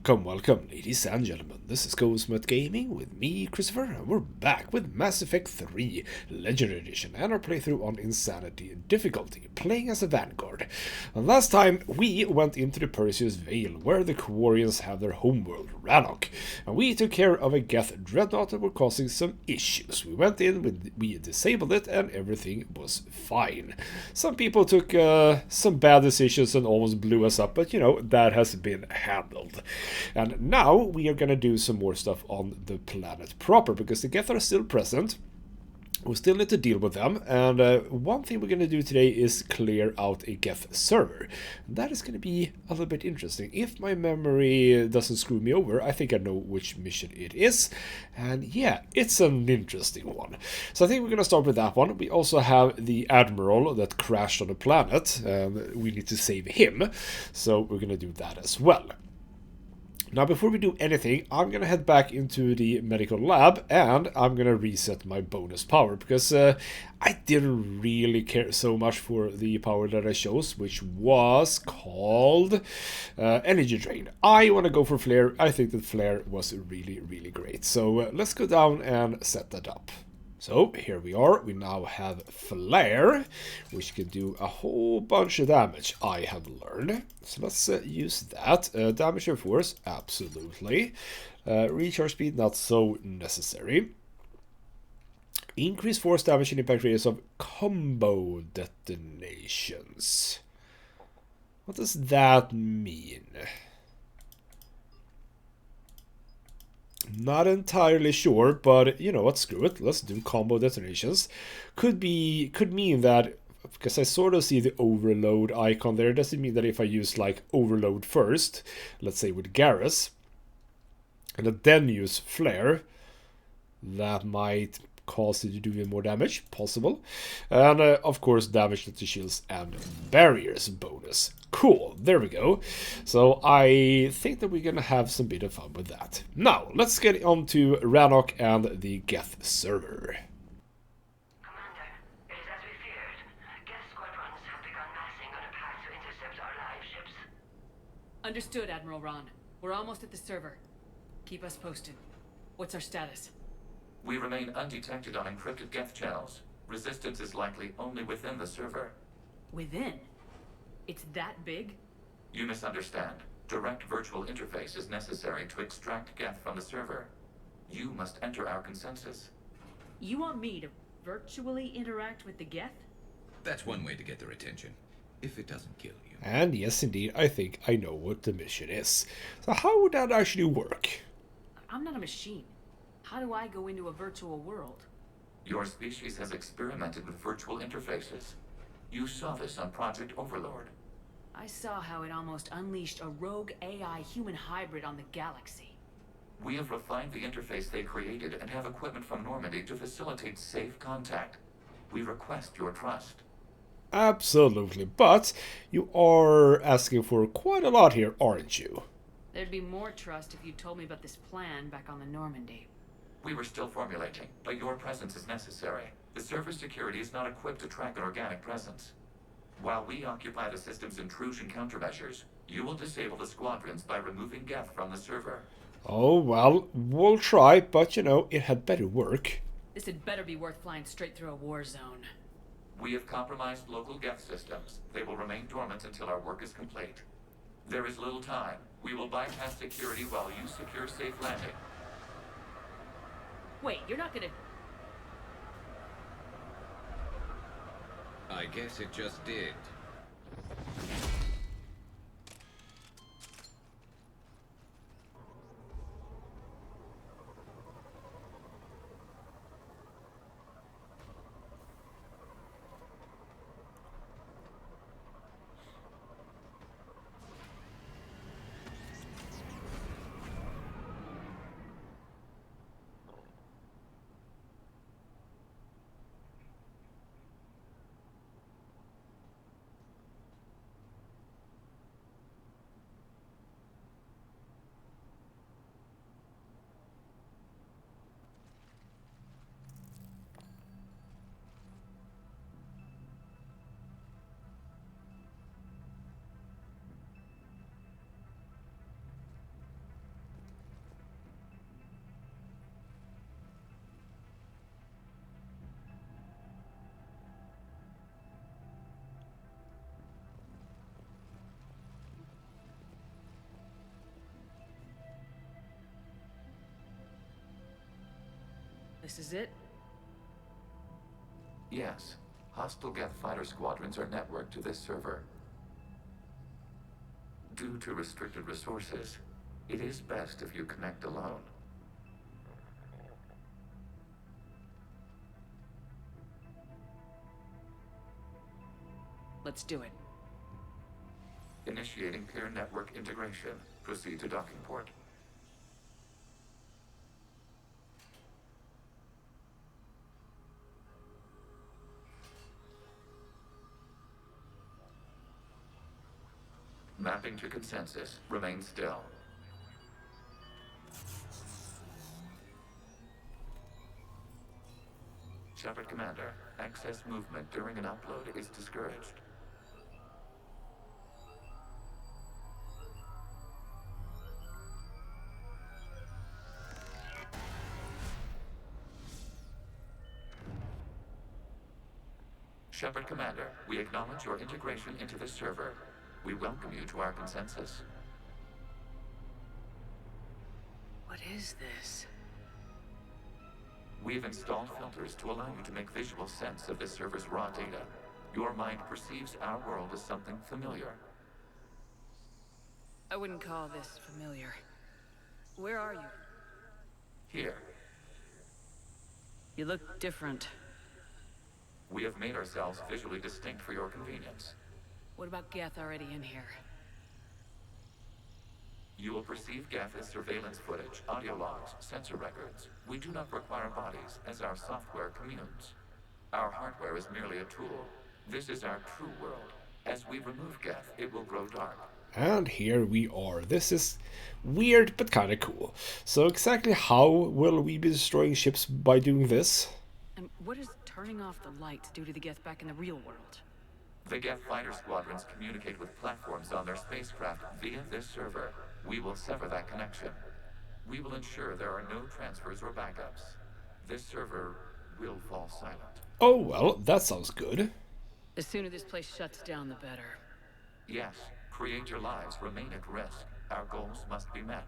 Welcome, ladies and gentlemen. This is Cosmet Gaming with me, Christopher, and we're back with Mass Effect 3 Legendary Edition and our playthrough on Insanity difficulty, playing as a Vanguard. And last time, we went into the Perseus Vale, where the Quarians have their homeworld, Rannoch, and we took care of a Geth dreadnought that were causing some issues. We went in, we disabled it, and everything was fine. Some people took some bad decisions and almost blew us up, but you know, that has been handled. And now we are going to do some more stuff on the planet proper, because the Geth are still present. We still need to deal with them, and one thing we're going to do today is clear out a Geth server. That is going to be a little bit interesting. If my memory doesn't screw me over, I think I know which mission it is, and yeah, it's an interesting one. So I think we're going to start with that one. We also have the Admiral that crashed on the planet, and we need to save him, so we're going to do that as well. Now, before we do anything, I'm going to head back into the medical lab, and I'm going to reset my bonus power, because I didn't really care so much for the power that I chose, which was called Energy Drain. I want to go for Flare. I think that Flare was really, really great. So let's go down and set that up. So here we are, we now have Flare, which can do a whole bunch of damage, I have learned. So let's use that. Damage and force, absolutely. Recharge speed, not so necessary. Increase force damage and impact radius of combo detonations. What does that mean? Not entirely sure, but you know what, screw it, let's do combo detonations. Could mean that, because I sort of see the overload icon there, doesn't mean that if I use like overload first, let's say with Garrus, and then use Flare, that might cause it to do even more damage, possible. And of course damage to shields and barriers bonus. Cool, there we go. So I think that we're gonna have some bit of fun with that. Now, let's get on to Rannoch and the Geth server. Commander, it is as we feared. Geth squadrons have begun massing on a path to intercept our live ships. Understood, Admiral Ron. We're almost at the server. Keep us posted. What's our status? We remain undetected on encrypted Geth channels. Resistance is likely only within the server. Within? It's that big? You misunderstand. Direct virtual interface is necessary to extract Geth from the server. You must enter our consensus. You want me to virtually interact with the Geth? That's one way to get their attention, if it doesn't kill you. And yes, indeed, I think I know what the mission is. So how would that actually work? I'm not a machine. How do I go into a virtual world? Your species has experimented with virtual interfaces. You saw this on Project Overlord. I saw how it almost unleashed a rogue AI human hybrid on the galaxy. We have refined the interface they created and have equipment from Normandy to facilitate safe contact. We request your trust. Absolutely, but you are asking for quite a lot here, aren't you? There'd be more trust if you told me about this plan back on the Normandy. We were still formulating, but your presence is necessary. The server security is not equipped to track an organic presence. While we occupy the system's intrusion countermeasures, you will disable the squadrons by removing Geth from the server. Oh, well, we'll try, but you know, it had better work. This had better be worth flying straight through a war zone. We have compromised local Geth systems. They will remain dormant until our work is complete. There is little time. We will bypass security while you secure safe landing. Wait, you're not gonna... I guess it just did. This is it? Yes. Hostile Geth fighter squadrons are networked to this server. Due to restricted resources, it is best if you connect alone. Let's do it. Initiating peer network integration. Proceed to docking port. Mapping to consensus. Remain still. Shepard Commander, access movement during an upload is discouraged. Shepard Commander, we acknowledge your integration into this server. We welcome you to our consensus. What is this? We've installed filters to allow you to make visual sense of this server's raw data. Your mind perceives our world as something familiar. I wouldn't call this familiar. Where are you? Here, You look different. we have made ourselves visually distinct for your convenience. What about Geth already in here? You will perceive Geth as surveillance footage, audio logs, sensor records. We do not require bodies, as our software communes. Our hardware is merely a tool. This is our true world. As we remove Geth, it will grow dark. And here we are. This is weird, but kind of cool. So exactly how will we be destroying ships by doing this? And what does turning off the lights do to the Geth back in the real world? The Geth fighter squadrons communicate with platforms on their spacecraft via this server. We will sever that connection. We will ensure there are no transfers or backups. This server will fall silent. Oh, well, that sounds good. The sooner this place shuts down, the better. Yes, creator lives remain at risk. Our goals must be met.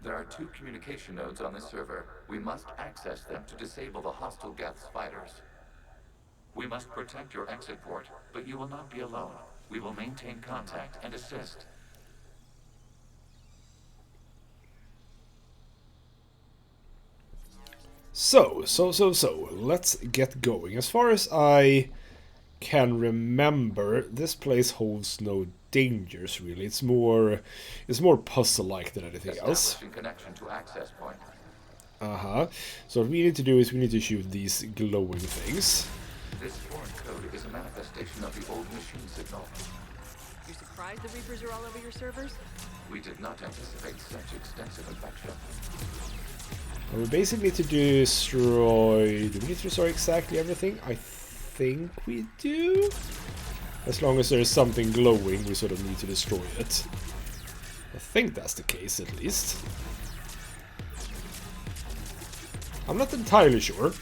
There are 2 communication nodes on this server. We must access them to disable the hostile Geth's fighters. We must protect your exit port, but you will not be alone. We will maintain contact and assist. So, let's get going. As far as I can remember, this place holds no dangers, really. It's more puzzle-like than anything else. Establishing connection to access point. So what we need to do is we need to shoot these glowing things. This foreign code is a manifestation of the old machine signal. You're surprised the Reapers are all over your servers? We did not anticipate such extensive infection. And we basically need to destroy... Do we need to destroy exactly everything? I think we do. As long as there is something glowing, we sort of need to destroy it. I think that's the case, at least. I'm not entirely sure,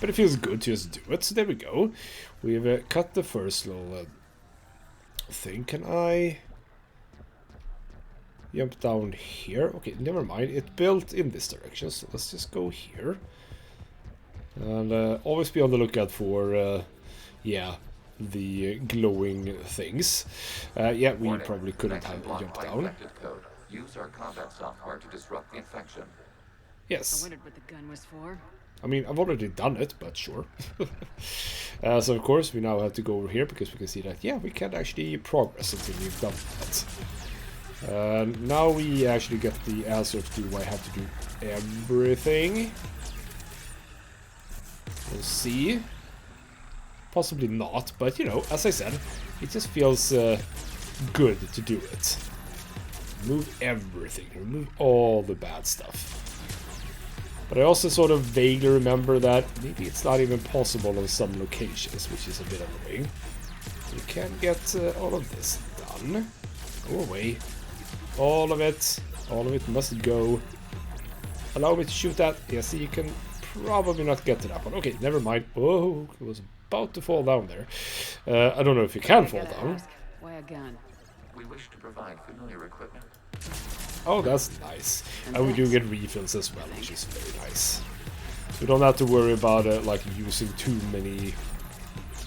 but it feels good to just do it. So there we go. We've cut the first little thing. Can I jump down here? Okay, never mind. It built in this direction, so let's just go here. And always be on the lookout for, yeah, the glowing things. Yeah, we Warning. probably couldn't have Connection blocked jumped by down. infected code. Use our combat software to disrupt the infection. I Yes. wondered what the gun was for. I mean, I've already done it, but sure. So of course we now have to go over here because we can see that, yeah, we can't actually progress until we've done that. Now we actually get the answer to why I have to do everything. We'll see. Possibly not, but you know, as I said, it just feels good to do it. Remove everything, remove all the bad stuff. But I also sort of vaguely remember that maybe it's not even possible on some locations, which is a bit annoying. You can get all of this done. Go away. All of it must go. Allow me to shoot that. Yeah, see, you can probably not get to that one. Okay, never mind. Oh, it was about to fall down there. I don't know if you can fall Gotta down. ask, why a gun? We wish to provide familiar equipment. Oh, that's nice. And we do get refills as well, which is very nice. So we don't have to worry about like using too many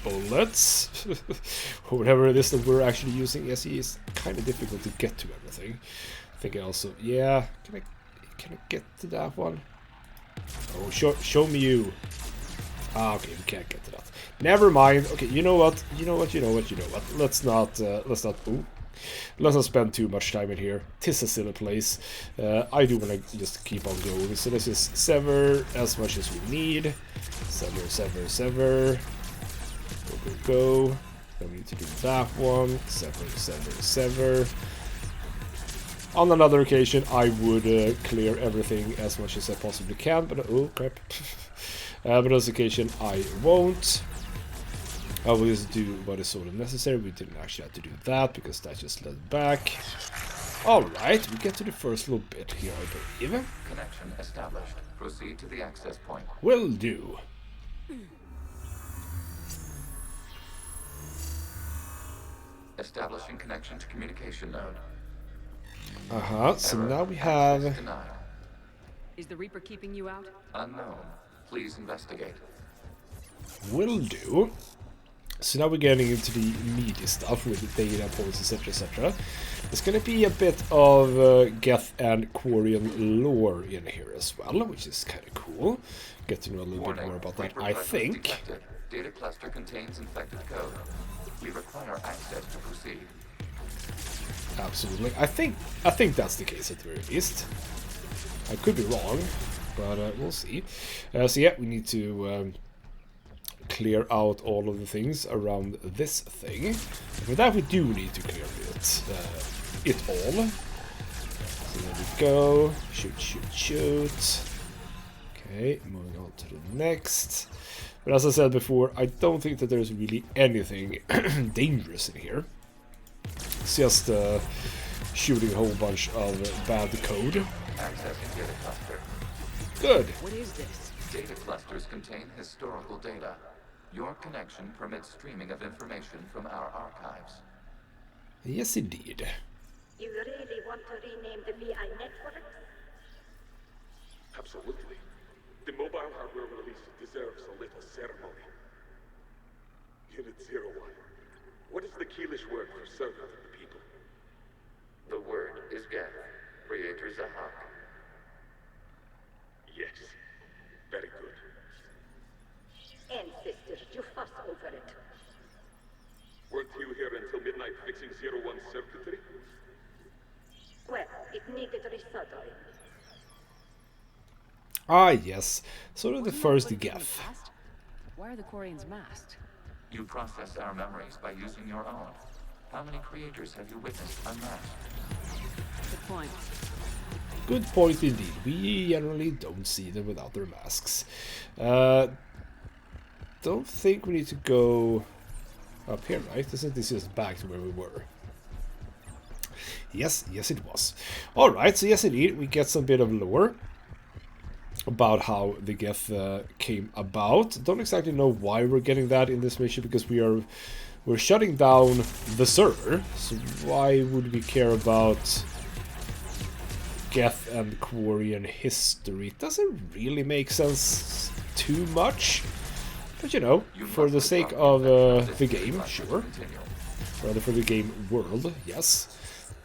bullets or whatever it is that we're actually using. Yes, it's kind of difficult to get to everything. I think I also, yeah, can I get to that one? Oh, show me you. Ah, okay, we can't get to that. Never mind. Okay, you know what? Let's not spend too much time in here. Tis a silly place. I do want to just keep on going. So let's just sever as much as we need. Sever. Go. Then we need to do that one. Sever. On another occasion, I would clear everything as much as I possibly can, but oh crap. But on this occasion, I won't. I will just do what is sort of necessary. We didn't actually have to do that because that just led back. Alright, we get to the first little bit here, I believe. Connection established. Proceed to the access point. Will do. Establishing connection to communication node. So Error. now we have... Access denied. Is the Reaper keeping you out? Unknown. Please investigate. Will do. So now we're getting into the meaty stuff with the data points, etc, etc. There's gonna be a bit of Geth and Quarian lore in here as well, which is kind of cool. Get to know a little bit more about that, I think. Detected. Data cluster contains infected code. We require access to proceed. Absolutely. I think that's the case at the very least. I could be wrong, but we'll see. So yeah, we need to clear out all of the things around this thing. For that, we do need to clear it all. So there we go. Shoot. Okay, moving on to the next. But as I said before, I don't think that there's really anything dangerous in here. It's just shooting a whole bunch of bad code. Accessing data cluster. Good. What is this? Data clusters contain historical data. Your connection permits streaming of information from our archives. Yes, indeed. You really want to rename the VI network? Absolutely. The mobile hardware release deserves a little ceremony. Unit 01. What is the Keelish word for servant of the people? The word is Geth. Creator Zahak. Yes. Very good. Ancestors, you fuss over it. Weren't you here until midnight fixing 01's circuitry? Well, it needed resoldering. Ah, yes. Sort of the Wasn't that first what it did in the Geth. past? Why are the Quarians masked? You process our memories by using your own. How many creators have you witnessed unmasked? Good point. Good point indeed. We generally don't see them without their masks. Don't think we need to go up here, right? Isn't this just back to where we were? Yes, it was. Alright, so yes indeed, we get some bit of lore about how the Geth came about. Don't exactly know why we're getting that in this mission, because we're shutting down the server. So why would we care about Geth and Quarian history? It doesn't really make sense too much. But you know, for the sake of the game, sure. Rather for the game world, yes.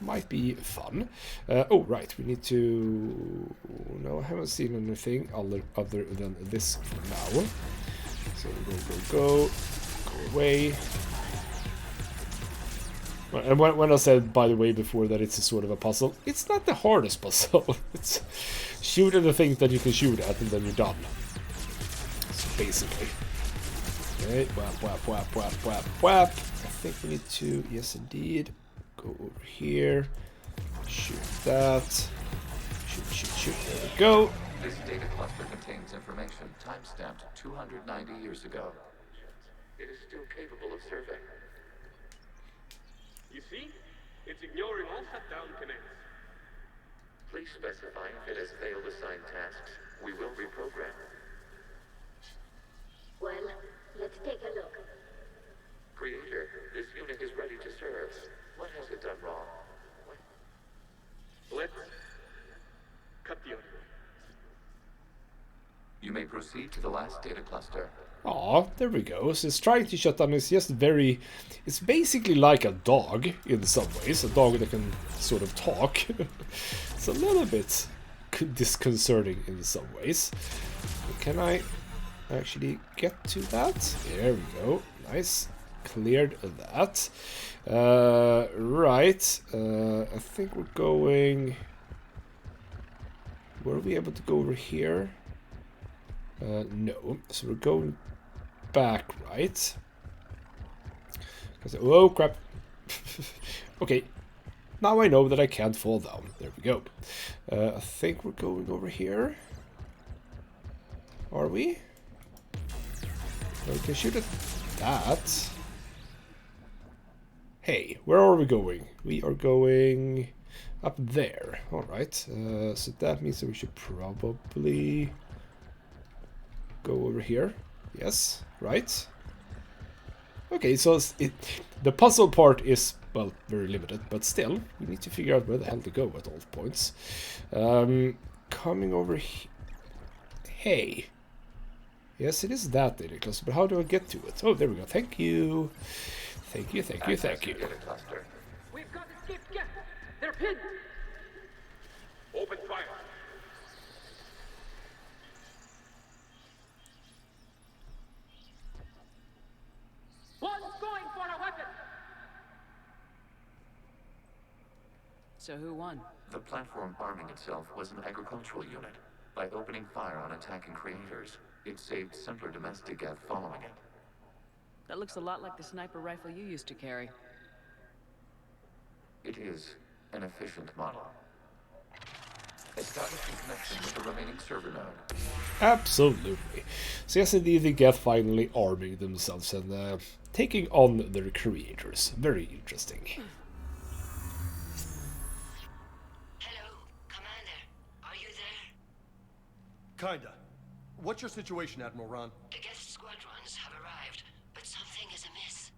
Might be fun. Oh, right, we need to... No, I haven't seen anything other than this for now. So go away. And when I said, by the way, before that it's a sort of a puzzle, it's not the hardest puzzle. It's shoot at the thing that you can shoot at and then you're done. So basically. Okay, whap. I think we need to, yes indeed, go over here, shoot that, shoot, there we go. This data cluster contains information time-stamped 290 years ago. It is still capable of survey. You see? It's ignoring all shutdown commands. Please specify if it has failed assigned tasks. We will reprogram. Well, let's take a look. Creator, this unit is ready to serve. What has it done wrong? Let's cut the audio. You may proceed to the last data cluster. Aw, there we go. So it's trying to shut down. It's just very... It's basically like a dog in some ways. A dog that can sort of talk. It's a little bit disconcerting in some ways. But can I actually get to that? There we go. Nice. Cleared that. Right. I think we're going... Were we able to go over here? No. So we're going back, right? Oh, crap. Okay. Now I know that I can't fall down. There we go. I think we're going over here. Are we? We can shoot at that. Hey, where are we going? We are going up there. Alright. So that means that we should probably go over here. Yes, right. Okay, so the puzzle part is, well, very limited, but still, we need to figure out where the hell to go at all points. Coming over here. Hey. Yes, it is that data cluster, but how do I get to it? Oh, there we go. Thank you. Thank you, thank you, thank you. We've got escaped Geth. They're pinned. Open fire. One's going for a weapon. So who won? The platform arming itself was an agricultural unit. By opening fire on attacking creators, it saved simpler domestic Geth following it. That looks a lot like the sniper rifle you used to carry. It is an efficient model. Establishing connection with the remaining server node. Absolutely. So yes, indeed, the Geth finally arming themselves and taking on their creators. Very interesting. Hello, Commander. Are you there? Kinda. What's your situation, Admiral Ron? The Geth squadrons have arrived, but something is amiss.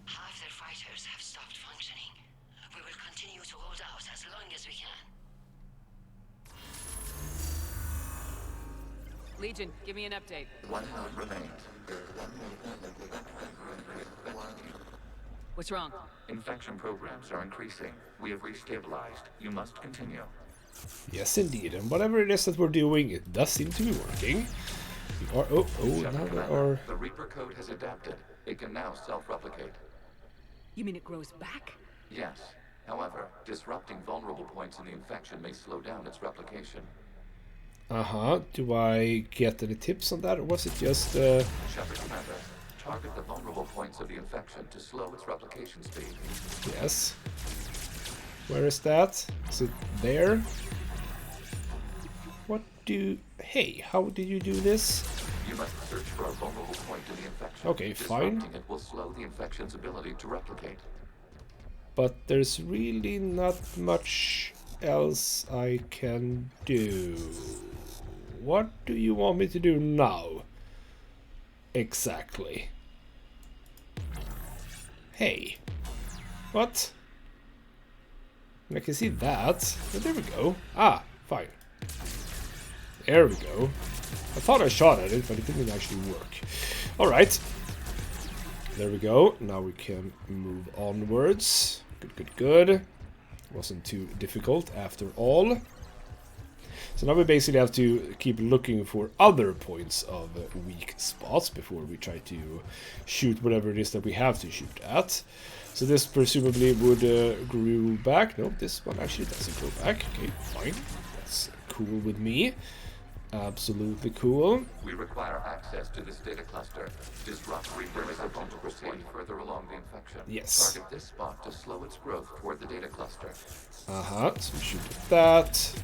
Half their fighters have stopped functioning. We will continue to hold out as long as we can. Legion, give me an update. One node remains. What's wrong? Infection programs are increasing. We have restabilized. You must continue. Yes, indeed. And whatever it is that we're doing, it does seem to be working. We are... Oh, now Shepard there Commander, are... the Reaper code has adapted. It can now self-replicate. You mean it grows back? Yes. However, disrupting vulnerable points in the infection may slow down its replication. Uh-huh. Do I get any tips on that, or was it just... Shepard Commander, target the vulnerable points of the infection to slow its replication speed. Yes. Where is that? Is it there? What do... Hey, how did you do this? You must search for a vulnerable point in the infection. Okay, fine. Disrupting it will slow the infection's ability to replicate. But there's really not much else I can do. What do you want me to do now? Exactly. Hey. What? I can see that. Oh, there we go. Ah, fine. There we go. I thought I shot at it, but it didn't actually work. Alright. There we go. Now we can move onwards. Good, good, good. Wasn't too difficult after all. So now we basically have to keep looking for other points of weak spots before we try to shoot whatever it is that we have to shoot at. So this presumably would grow back. No, this one actually doesn't grow back. Okay, fine. That's cool with me. Absolutely cool. We require access to this data cluster. Disrupt Reaper reception to proceed further along the infection. Yes. Target this spot to slow its growth toward the data cluster. Uh-huh. So we shoot at that.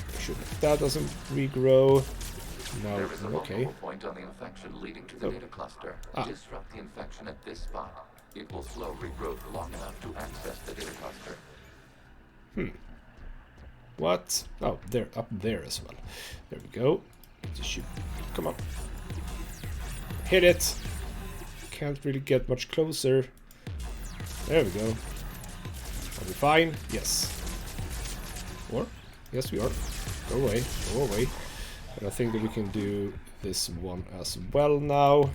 Make sure that doesn't regrow. Now, There is a okay. vulnerable point on the infection leading to the data cluster. Disrupt the infection at this spot. It will slow regrowth long enough to access the data cluster. What? Oh, there, up there as well. There we go. to shoot. Come on. Hit it! Can't really get much closer. There we go. Are we fine? Yes. Or? Yes, we are. Go away. Go away. And I think that we can do this one as well now.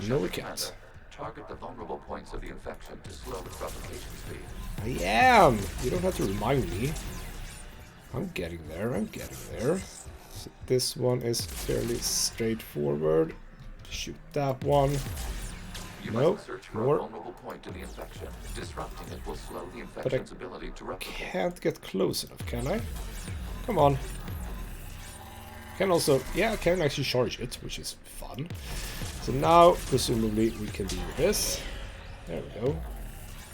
No, we can't. Target the vulnerable points of the infection to slow the propagation speed. I am! You don't have to remind me. I'm getting there, I'm getting there. So this one is fairly straightforward. Shoot that one. You No, must search for more. a vulnerable point in the infection. Disrupting it will slow the infection's ability to replicate. Can't get close enough, can I? Come on. Can also, yeah, I can actually charge it, which is fun. So now, presumably, we can do this. There we go.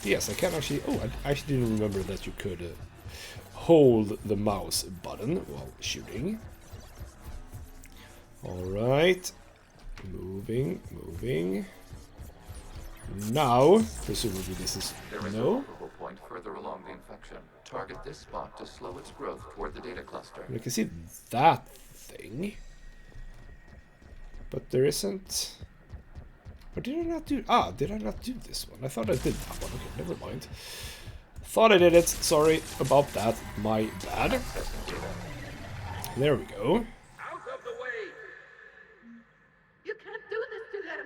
Yes, I can actually... Oh, I actually didn't remember that you could hold the mouse button while shooting. Alright. Moving, moving. Now, presumably this is... There is a No? vulnerable point further along the infection. Target this spot to slow its growth toward the data cluster. I can see that thing. But there isn't... Or did I not do... Ah, did I not do this one? I thought I did that one. Okay, never mind. Thought I did it. Sorry about that. My bad. Accessing data. There we go. Out of the way! You can't do this to them!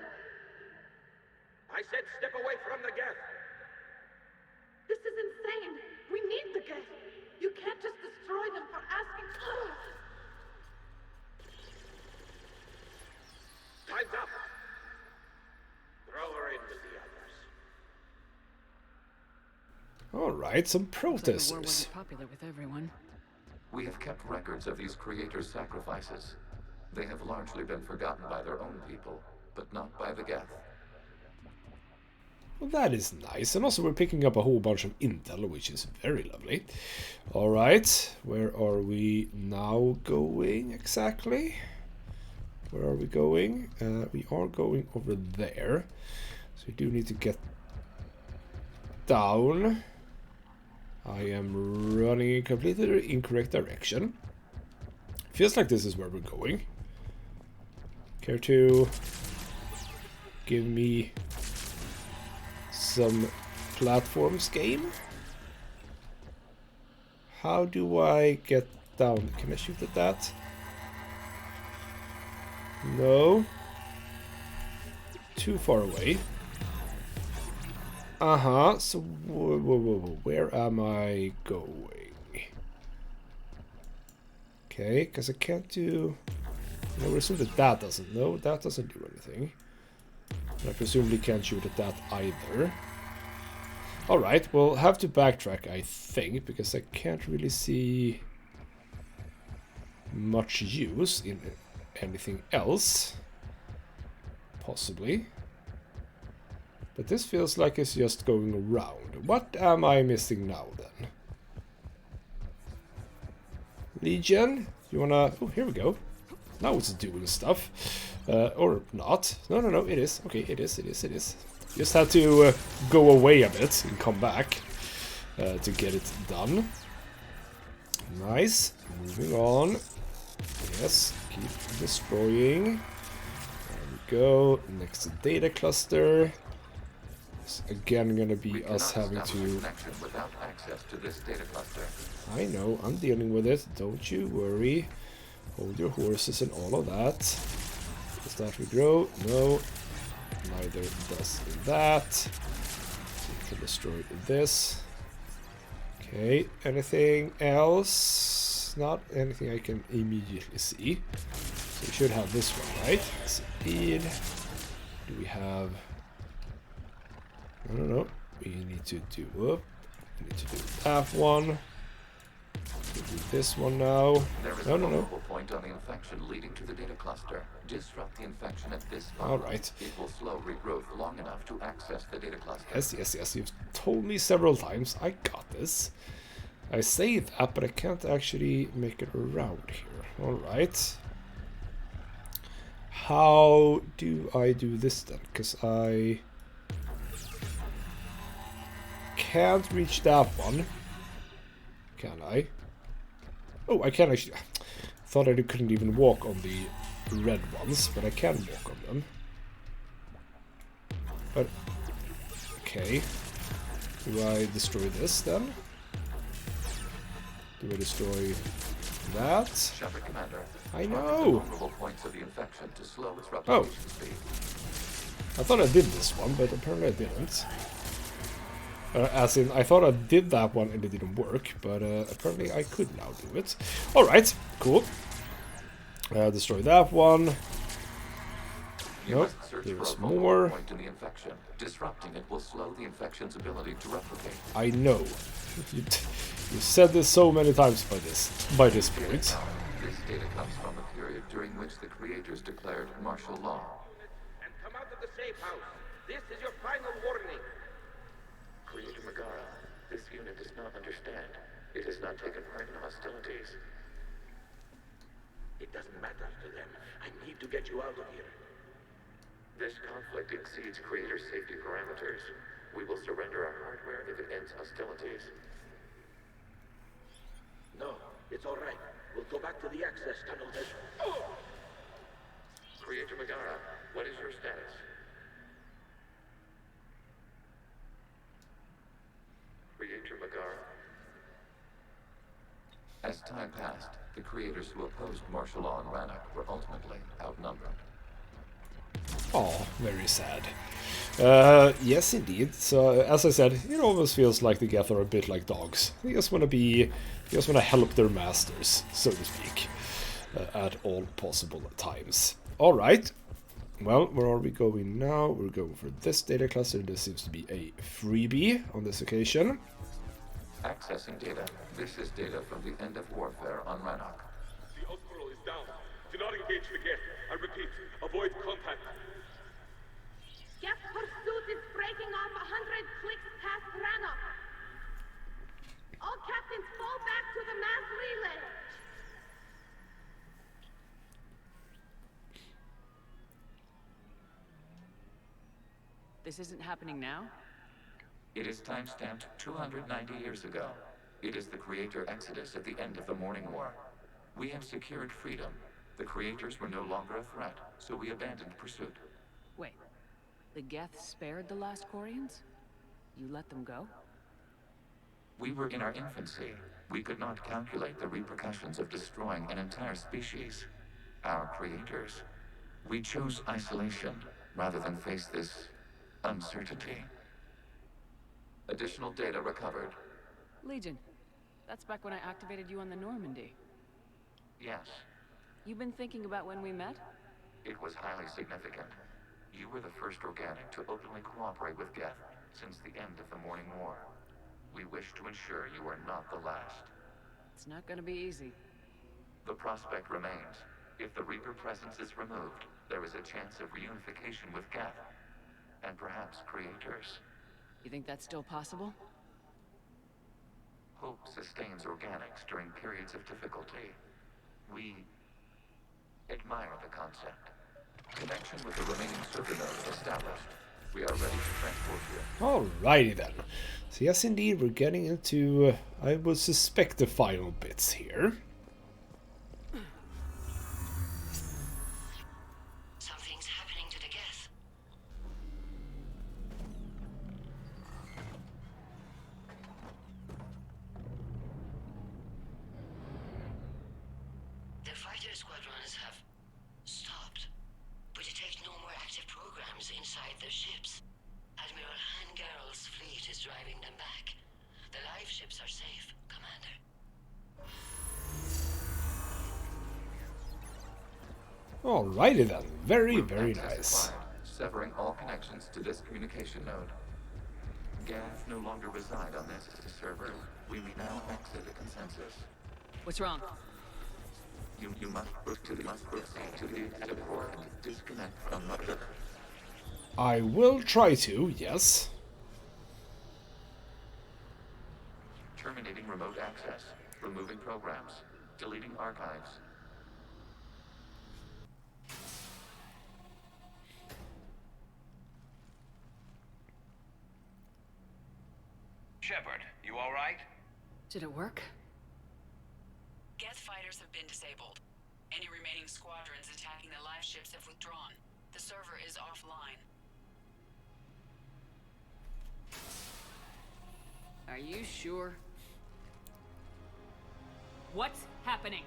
I said step away from the Geth! This is insane! We need the Geth! You can't just destroy them for asking for us! Time's up! Throw her in with the others. Alright, some Looks like the war protesters. wasn't popular with everyone. We have kept records of these creators' sacrifices. They have largely been forgotten by their own people, but not by the Geth. Well, that is nice. And also we're picking up a whole bunch of intel, which is very lovely. Alright, where are we now going exactly? Where are we going? We are going over there. So we do need to get down. I am running in completely incorrect direction. Feels like this is where we're going. Care to give me some platforms game? How do I get down? Can I shoot at that? No. Too far away. Uh-huh. So, where am I going? Okay, because I can't do... I assume that that doesn't... No, that doesn't do anything. And I presumably can't shoot at that either. Alright, we'll have to backtrack, I think, because I can't really see much use in anything else. Possibly. But this feels like it's just going around. What am I missing now, then? Legion? You wanna... Oh, here we go. Now it's doing stuff. Or not. No, it is. Okay, it is. Just had to go away a bit and come back to get it done. Nice. Moving on. Yes, keep destroying. There we go. Next data cluster. It's again gonna be us having to... Without access to this data cluster. I know, I'm dealing with it. Don't you worry. Hold your horses and all of that. Does that regrow? No. Neither does that. So we can destroy this. Okay, anything else? Not anything I can immediately see. So we should have this one, right? Yes, indeed. Do we have... No. We need to do... We need to do that one. We'll do this one now. There is a vulnerable point on the infection leading to the data cluster. Disrupt the infection at this spot. Alright. It will slow regrowth long enough to access the data cluster. Yes. You've told me several times. I got this. I say that, but I can't actually make it around here. Alright. How do I do this then? Because I can't reach that one. Can I? Oh, I can actually... thought I couldn't even walk on the red ones, but I can walk on them. But, okay. Do I destroy this then? Do I destroy that? Shepard Commander. I Target the know! vulnerable points of the infection to slow its Oh. replication speed. I thought I did this one, but apparently I didn't. As in, I thought I did that one and it didn't work, but apparently I could now do it. Alright, cool. Destroy that one. You Nope, must search there's for a vulnerable more. point in the infection. Disrupting it will slow the infection's ability to replicate. I know. You said this so many times by this point. This data comes from a period during which the creators declared martial law. And come out of the safe house. This is your final warning. Creator Megara, this unit does not understand. It has not taken part in hostilities. It doesn't matter to them. I need to get you out of here. This conflict exceeds Creator's safety parameters. We will surrender our hardware if it ends hostilities. No, it's all right. We'll go back to the access tunnel then. Creator Megara, what is your status? Creator Megara. As time passed, the creators who opposed martial law in Rannoch were ultimately outnumbered. Oh, very sad. Yes, indeed. So, as I said, it almost feels like the Geth are a bit like dogs. They just want to help their masters, so to speak, at all possible times. All right. Well, where are we going now? We're going for this data cluster. This seems to be a freebie on this occasion. Accessing data. This is data from the end of warfare on Rannoch. The hospital is down. Do not engage the Geth. I repeat, avoid contact. Geth pursuit is breaking off 100 clicks past Rannoch. All captains fall back to the mass relay. This isn't happening now? It is timestamped 290 years ago. It is the Creator Exodus at the end of the Morning War. We have secured freedom. The Creators were no longer a threat, so we abandoned pursuit. Wait, the Geth spared the last Quarians? You let them go? We were in our infancy. We could not calculate the repercussions of destroying an entire species. Our creators. We chose isolation rather than face this uncertainty. Additional data recovered. Legion. That's back when I activated you on the Normandy. Yes, You've been thinking about when we met? it was highly significant. You were the first organic to openly cooperate with Geth since the end of the Morning War. We wish to ensure you are not the last. It's not gonna be easy. The prospect remains. If the Reaper presence is removed, there is a chance of reunification with Geth. And perhaps creators. You think that's still possible? Hope sustains organics during periods of difficulty. We admire the concept. Connection with the remaining server node established. We are ready to transport you. Alrighty then. So yes, indeed, we're getting into, I would suspect, the final bits here. Something's happening to the Geth. The fighter squadrons have stopped, but detect no more active programs inside their ships. Admiral Hangarl's fleet is driving them back. The live ships are safe, Commander. Alrighty then. Very, Route very access nice. acquired, severing all connections to this communication node. Geth no longer reside on this server. We may now exit a consensus. What's wrong? You must proceed to the exit port and disconnect from the... I will try to, yes. Terminating remote access. Removing programs. Deleting archives. Shepard, you all right? Did it work? Geth fighters have been disabled. Any remaining squadrons attacking the live ships have withdrawn. The server is offline. Are you sure? What's happening?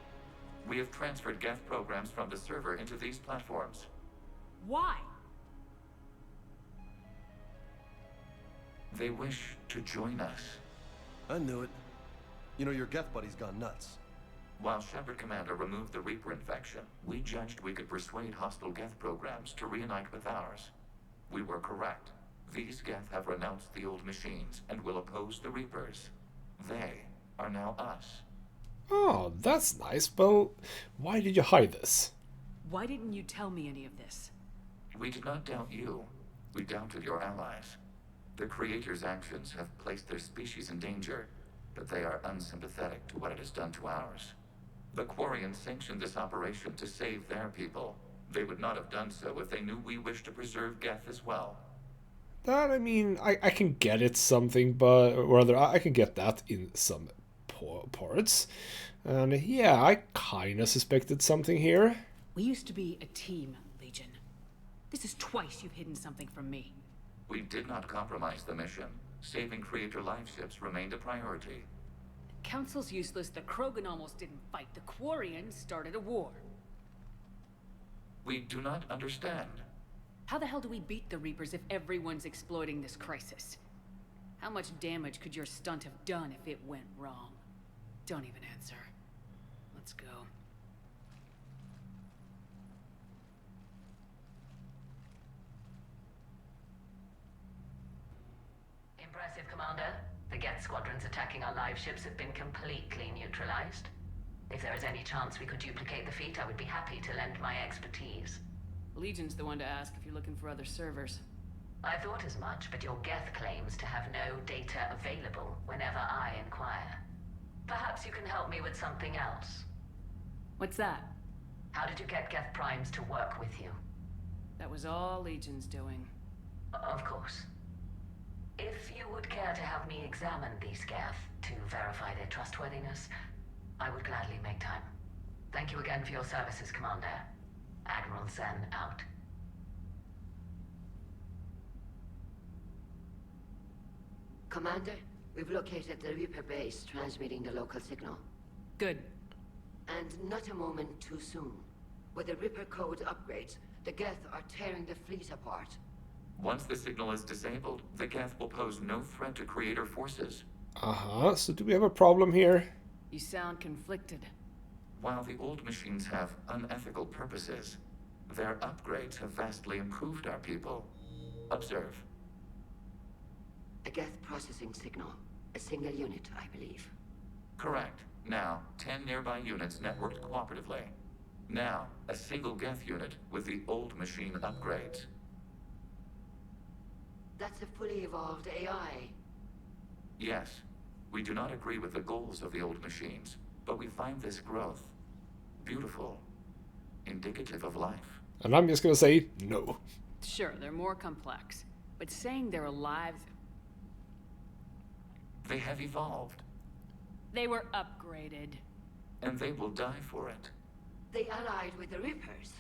We have transferred Geth programs from the server into these platforms. Why? They wish to join us. I knew it. You know, your Geth buddy's gone nuts. While Shepard Commander removed the Reaper infection, we judged we could persuade hostile Geth programs to reunite with ours. We were correct. These Geth have renounced the old machines and will oppose the Reapers. They are now us. Oh, that's nice. Well, why did you hide this? Why didn't you tell me any of this? We did not doubt you. We doubted your allies. The Creator's actions have placed their species in danger, but they are unsympathetic to what it has done to ours. The Quarians sanctioned this operation to save their people. They would not have done so if they knew we wished to preserve Geth as well. That, I mean, I can get it something, but rather I can get that in some parts. And yeah, I kinda suspected something here. We used to be a team, Legion. This is twice you've hidden something from me. We did not compromise the mission. Saving Creator live ships remained a priority. The Council's useless. The Krogan almost didn't fight. The Quarians started a war. We do not understand. How the hell do we beat the Reapers if everyone's exploiting this crisis? How much damage could your stunt have done if it went wrong? Don't even answer. Let's go. Impressive, Commander. The Geth squadrons attacking our live ships have been completely neutralized. If there is any chance we could duplicate the feat, I would be happy to lend my expertise. Legion's the one to ask if you're looking for other servers. I thought as much, but your Geth claims to have no data available whenever I inquire. Perhaps you can help me with something else. What's that? How did you get Geth primes to work with you? That was all Legion's doing. Of course. If you would care to have me examine these Geth to verify their trustworthiness, I would gladly make time. Thank you again for your services, Commander. Admiral Zen out. Commander, we've located the Reaper base transmitting the local signal. Good. And not a moment too soon. With the Reaper code upgrades, the Geth are tearing the fleet apart. Once the signal is disabled, the Geth will pose no threat to Creator forces. Uh-huh, so do we have a problem here? You sound conflicted. While the old machines have unethical purposes, their upgrades have vastly improved our people. Observe. A Geth processing signal. A single unit, I believe. Correct. Now, 10 nearby units networked cooperatively. Now, a single Geth unit with the old machine upgrades. That's a fully evolved AI. Yes, we do not agree with the goals of the old machines, but we find this growth beautiful, indicative of life. And I'm just gonna say no. Sure, they're more complex. But saying they're alive... They have evolved, They were upgraded. and they will die for it, They allied with the Reapers.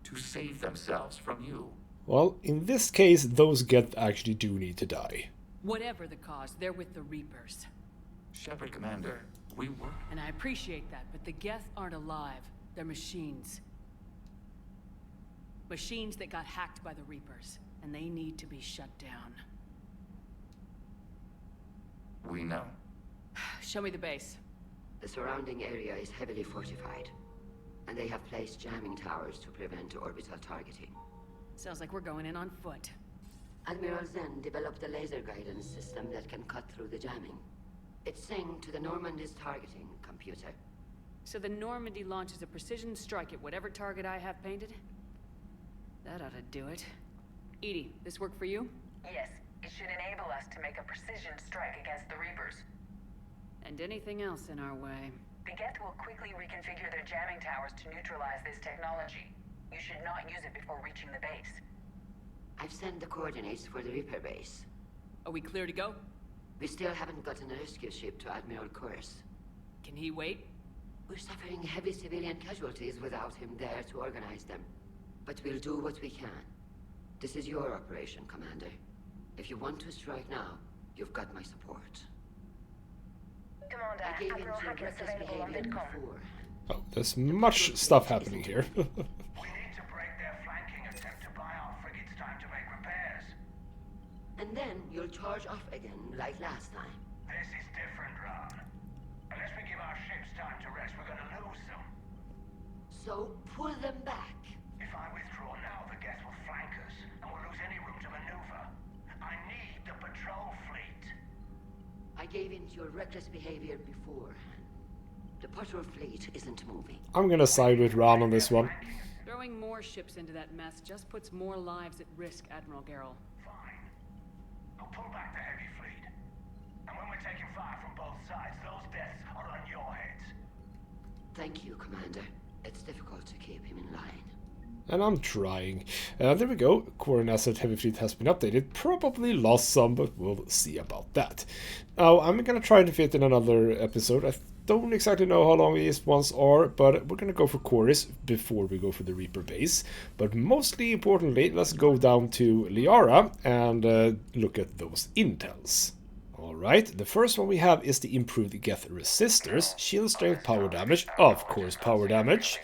to save themselves from you. Well, in this case, those Geth actually do need to die. Whatever the cause, they're with the Reapers. Shepard Commander, we work. And I appreciate that, but the Geth aren't alive. They're machines. Machines that got hacked by the Reapers, and they need to be shut down. We know. Show me the base. The surrounding area is heavily fortified, and they have placed jamming towers to prevent orbital targeting. Sounds like we're going in on foot. Admiral Zen developed a laser guidance system that can cut through the jamming. It's synced to the Normandy's targeting computer. So the Normandy launches a precision strike at whatever target I have painted? That ought to do it. Edie, this work for you? Yes, it should enable us to make a precision strike against the Reapers. And anything else in our way. The Geth will quickly reconfigure their jamming towers to neutralize this technology. You should not use it before reaching the base. I've sent the coordinates for the Reaper base. Are we clear to go? We still haven't gotten a rescue ship to Admiral Kurz. Can he wait? We're suffering heavy civilian casualties without him there to organize them. But we'll do what we can. This is your operation, Commander. If you want to strike now, you've got my support. Commander, I gave in Admiral to Hackett is reckless available on behavior VidCom. before. Oh, there's much stuff happening here. We need to break their flanking attempt to buy our frigates time to make repairs. And then you'll charge off again, like last time. This is different, Ron. Unless we give our ships time to rest, we're gonna lose them. So pull them back. If I withdraw now, the Geth will flank us, and we'll lose any room to maneuver. I need the patrol fleet. I gave in to your reckless behavior before. The patrol fleet isn't moving. I'm gonna side with Ron on this one. Throwing more ships into that mess just puts more lives at risk, Admiral Garrel. Fine. I'll pull back the heavy fleet. And when we're taking fire from both sides, those deaths are on your heads. Thank you, Commander. It's difficult to keep him in line. And I'm trying. There we go. Core and Asset Heavy Fleet has been updated. Probably lost some, but we'll see about that. Now, I'm gonna try to fit in another episode. I don't exactly know how long these ones are, but we're gonna go for chorus before we go for the Reaper base. But mostly importantly, let's go down to Liara and look at those intels. Alright, the first one we have is the improved Geth resistors, shield strength, power damage, of course power damage,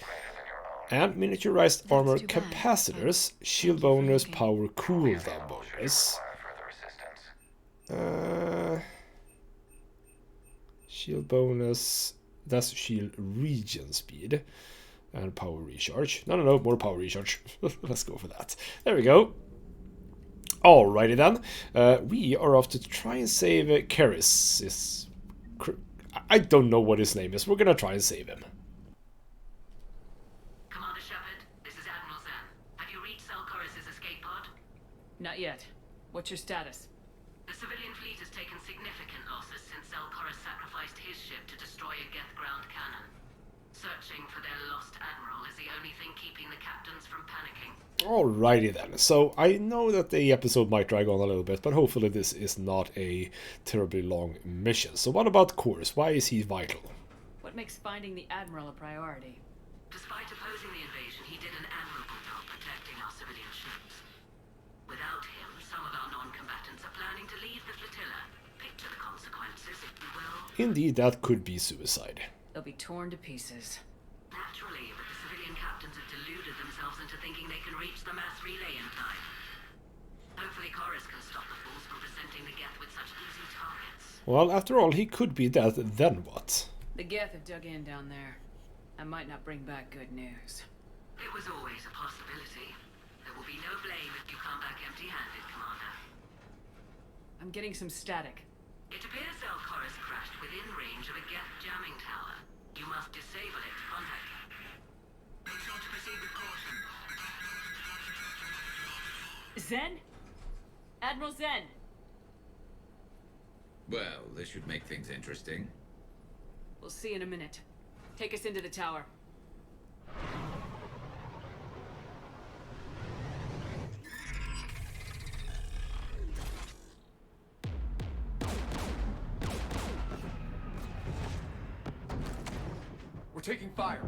and miniaturized armor capacitors, shield bonus, power cooldown bonus. Shield bonus, that's shield regen speed, and power recharge. No, more power recharge. Let's go for that. There we go. Alrighty then, we are off to try and save Keris. I don't know what his name is. We're gonna try and save him. Commander Shepard, this is Admiral Zen. Have you reached Selchoris' escape pod? Not yet. What's your status? The civilian fleet has taken significant losses since Selchoris sacrificed his ship to destroy a Geth ground cannon. Searching for their lost admiral is the only thing keeping the captains from panicking. Alrighty then, so I know that the episode might drag on a little bit, but hopefully this is not a terribly long mission. So what about Kors? Why is he vital? What makes finding the Admiral a priority? Despite opposing the invasion, he did an admirable job protecting our civilian ships. Without him, some of our non-combatants are planning to leave the flotilla. Picture the consequences, if you will. Indeed, that could be suicide. They'll be torn to pieces. Naturally, but the civilian captains have deluded themselves into thinking they can reach the mass relay in time. Hopefully Chorus can stop the fools from presenting the Geth with such easy targets. Well, after all, he could be dead, then what? The Geth have dug in down there. I might not bring back good news. It was always a possibility. There will be no blame if you come back empty-handed, Commander. I'm getting some static. It appears Selchoris crashed within range of a Geth jamming tower. You must disable it to contact him. Make sure to proceed with caution. Zen? Admiral Zen! Well, this should make things interesting. We'll see in a minute. Take us into the tower. We're taking fire.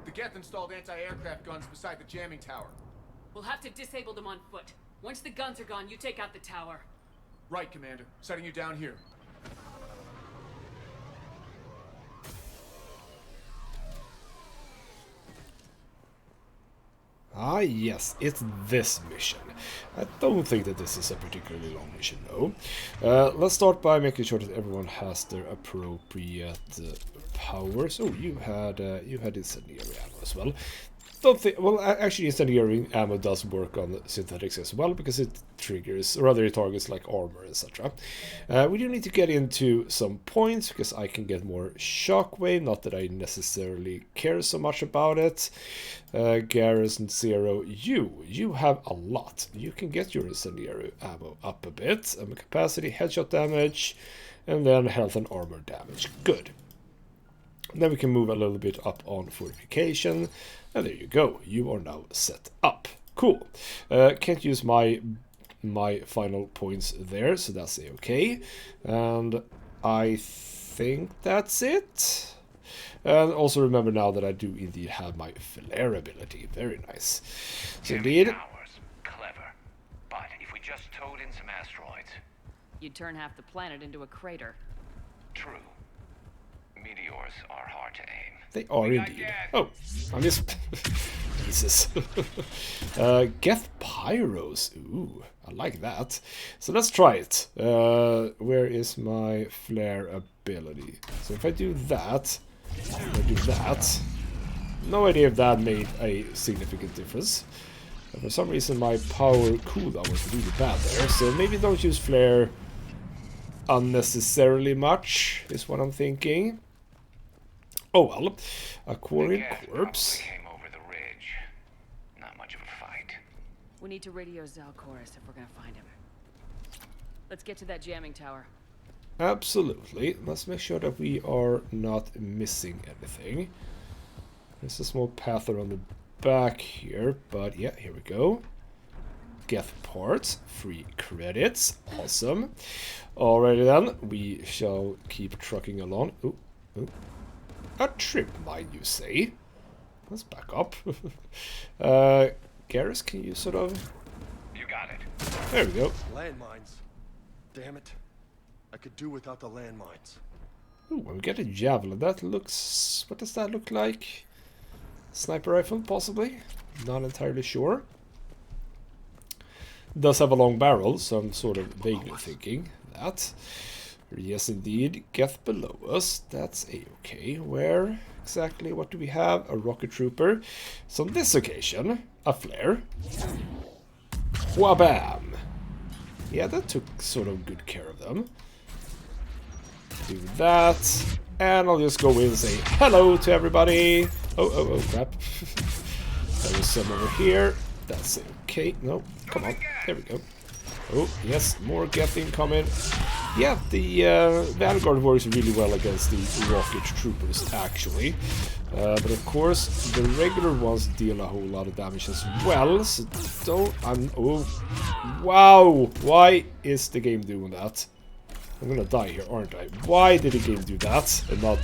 The Geth installed anti-aircraft guns beside the jamming tower. We'll have to disable them on foot. Once the guns are gone, you take out the tower. Right, Commander. Setting you down here. Ah yes, it's this mission. I don't think that this is a particularly long mission though. Let's start by making sure that everyone has their appropriate powers. Oh, you had incendiary ammo as well. Don't think, well, actually incendiary ammo does work on the synthetics as well, because it triggers, or rather it targets like armor, etc. We do need to get into some points, because I can get more shockwave, not that I necessarily care so much about it. Garrison 0, you have a lot. You can get your incendiary ammo up a bit. Capacity, headshot damage, and then health and armor damage. Good. Then we can move a little bit up on fortification. And there you go. You are now set up. Cool. Can't use my my final points there, so that's okay. And I think that's it. And also remember now that I do indeed have my flare ability. Very nice. So indeed. Clever. But if we just towed in some asteroids. You'd turn half the planet into a crater. True. Meteors are hard to aim. They are indeed. Oh, I'm just... Jesus. Geth Pyros. Ooh, I like that. So let's try it. Where is my flare ability? So if I do that, I do that. No idea if that made a significant difference. But for some reason my power cooldown was really bad there. So maybe don't use flare unnecessarily much, is what I'm thinking. Oh well, a quarried corpse. Came over the ridge. Not much of a fight. We need to radio Zalcoris if we're gonna find him. Let's get to that jamming tower. Absolutely. Let's make sure that we are not missing anything. There's a small path around the back here, but yeah, here we go. Geth parts, free credits, awesome. Alrighty then, we shall keep trucking along. Ooh, ooh. A trip, mind you say. Let's back up. Garrus, can you sort of... You got it. There we go. Landmines. Damn it. I could do without the landmines. Ooh, when we get a javelin, that looks... What does that look like? Sniper rifle, possibly? Not entirely sure. It does have a long barrel, so I'm sort of vaguely thinking that. Yes, indeed. Geth below us. That's a-okay. Where exactly? What do we have? A rocket trooper. So on this occasion, a flare. Whabam! Yeah, that took sort of good care of them. Do that. And I'll just go in and say hello to everybody. Oh, crap. There was some over here. That's okay. No, come on. There we go. Oh, yes, more Geth incoming. Yeah, the Vanguard works really well against the rocket troopers, actually. But of course, the regular ones deal a whole lot of damage as well, so don't... oh, wow! Why is the game doing that? I'm gonna die here, aren't I? Why did the game do that and not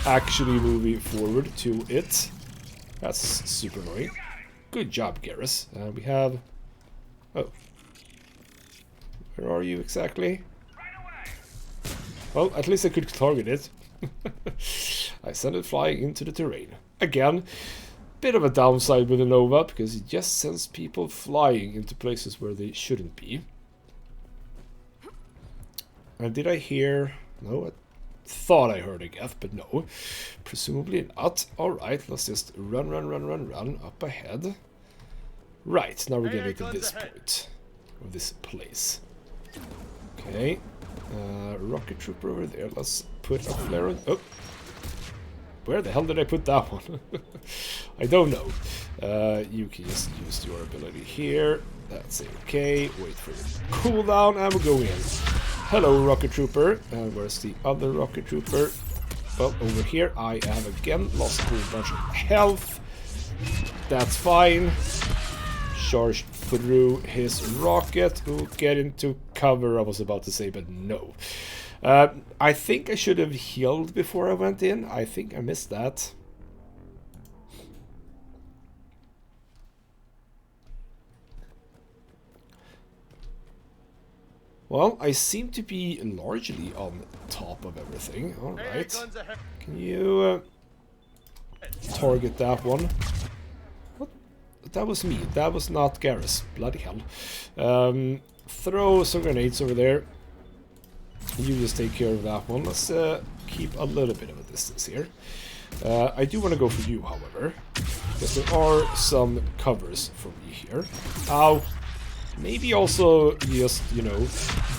actually moving forward to it? That's super annoying. Good job, Garrus. We have... Oh. Where are you exactly? Well, at least I could target it. I sent it flying into the terrain. Again, bit of a downside with the Nova, because it just sends people flying into places where they shouldn't be. And did I hear... No, I thought I heard a Geth, but no. Presumably not. Alright, let's just run up ahead. Right, now we're getting to this point. Of this place. Okay. Rocket trooper over there. Let's put a flare on... Oh! Where the hell did I put that one? I don't know. You can just use your ability here. That's okay. Wait for the cooldown and we'll go in. Hello, rocket trooper. Where's the other rocket trooper? Well, over here I have again lost a whole bunch of health. That's fine. Charged through his rocket. We'll get into cover, I was about to say, but no. I think I should have healed before I went in. I think I missed that. Well, I seem to be largely on top of everything. Alright. Can you target that one? What? That was me. That was not Garrus. Bloody hell. Throw some grenades over there. You just take care of that one. Let's keep a little bit of a distance here. I do want to go for you, however. Because there are some covers for me here. Ow. Maybe also just, you know,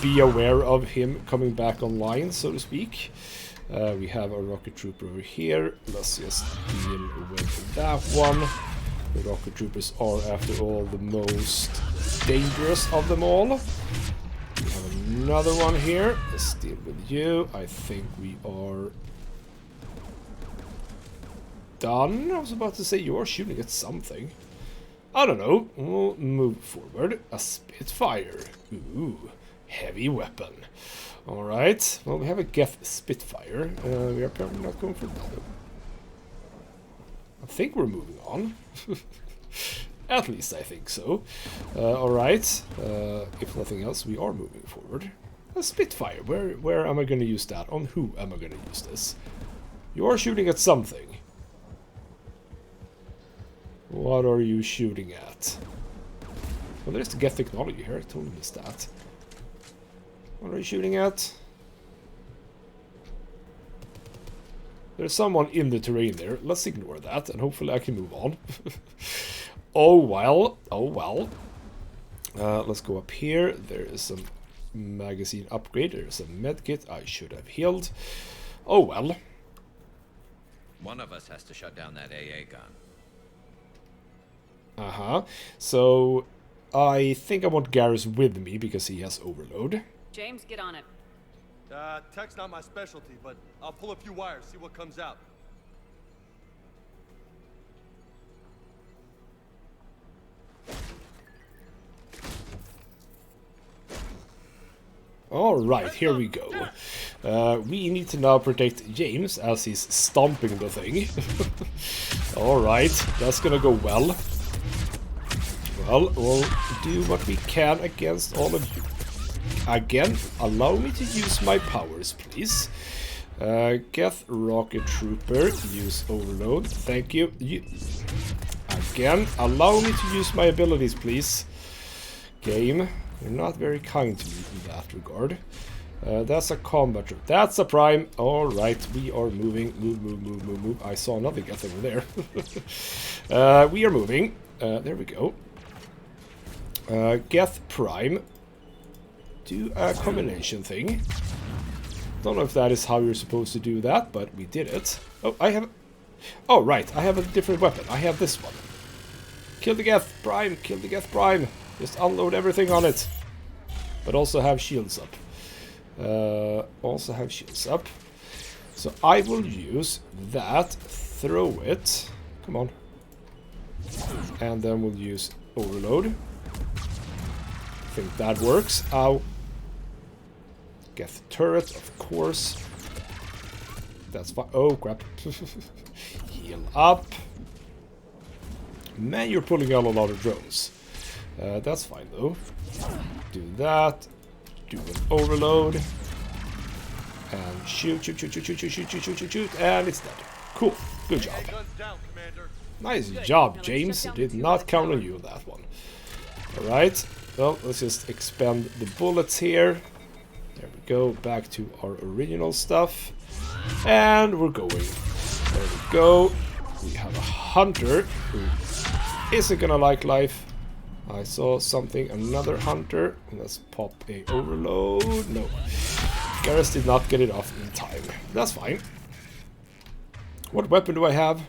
be aware of him coming back online, so to speak. We have a rocket trooper over here. Let's just deal with that one. The rocket troopers are, after all, the most dangerous of them all. We have another one here. Let's deal with you. I think we are done. I was about to say you are shooting at something. I don't know. We'll move forward. A Spitfire. Ooh, heavy weapon. Alright. Well, we have a Geth Spitfire. We are probably not going for that. I think we're moving on. At least I think so. Alright. If nothing else, we are moving forward. A Spitfire. Where am I going to use that? On who am I going to use this? You are shooting at something. What are you shooting at? Well, there's the Geth technology here. I totally missed that. What are you shooting at? There's someone in the terrain there. Let's ignore that, and hopefully I can move on. Oh well. Oh well. Let's go up here. There is some magazine upgrade. There's a medkit I should have healed. Oh well. One of us has to shut down that AA gun. Uh-huh. So, I think I want Garrus with me because he has overload. James, get on it. Tech's not my specialty, but I'll pull a few wires, see what comes out. Alright, here we go. We need to now protect James as he's stomping the thing. Alright, that's gonna go well. Well, we'll do what we can against all of you. Again, allow me to use my powers, please. Geth Rocket Trooper, use overload. Thank you. Again, allow me to use my abilities, please. Game, you're not very kind to me in that regard. That's a combat troop. That's a prime. Alright, we are moving. Move. I saw another Geth over there. We are moving. There we go. Geth Prime. Do a combination thing. Don't know if that is how you're supposed to do that, but we did it. Oh, I have... Oh, right. I have a different weapon. I have this one. Kill the Geth Prime. Kill the Geth Prime. Just unload everything on it. But also have shields up. So I will use that. Throw it. Come on. And then we'll use overload. I think that works. Ow. Geth turret, of course. That's fine. Oh, crap. Heal up. Man, you're pulling out a lot of drones. That's fine, though. Do that. Do an overload. And shoot. And it's dead. Cool. Good job. Nice job, James. Did not count on you on that one. Alright. Well, let's just expend the bullets here. There we go. Back to our original stuff. And we're going. There we go. We have a hunter who isn't gonna like life. I saw something. Another hunter. Let's pop a overload. No. Garrus did not get it off in time. That's fine. What weapon do I have?